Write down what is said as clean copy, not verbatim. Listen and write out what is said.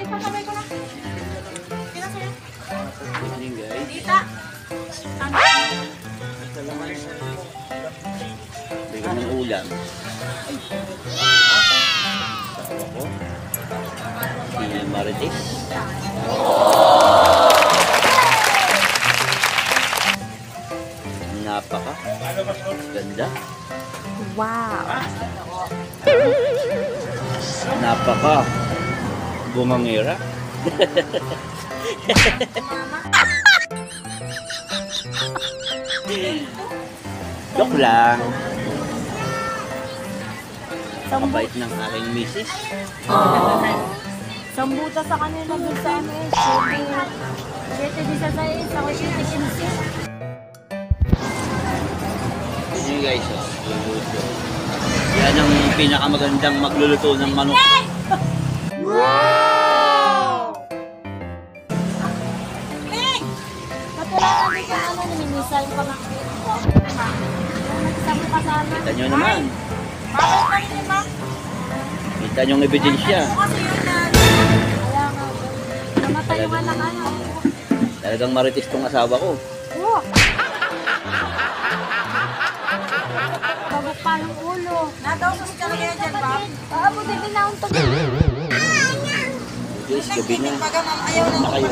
Pasabay ko na. Kina sa'yo. Evening guys. Dita. Bigyan ng ulam. Sawa ko. Si Marites. Napaka. Ganda. Wow. Napaka. Bumangera. Joke lang. Kabait ng aking misis. Sambuta sa kanila dun sa ano eh. Siyete di sa sayo. Sa ko siyete kinsi. Yun yun guys. Oh. Luluto. Yan ang pinakamagandang magluluto ng manok. Wow! Hey! Katulad natin sa ano, naminisal pa nga. Nagsasabi ka sana. Kita nyo naman. Bakit lang yun, ma? Kita nyo ang ebidensya. Ano kasi yun na... Kaya nga. Namatay yung anak ano. Talagang marites tong asawa ko. Oh! Bagok pa yung ulo. Nadausos ka na kaya dyan, ba? Abo, di binaon to. Guys, gabi na. Ayaw Na kayo.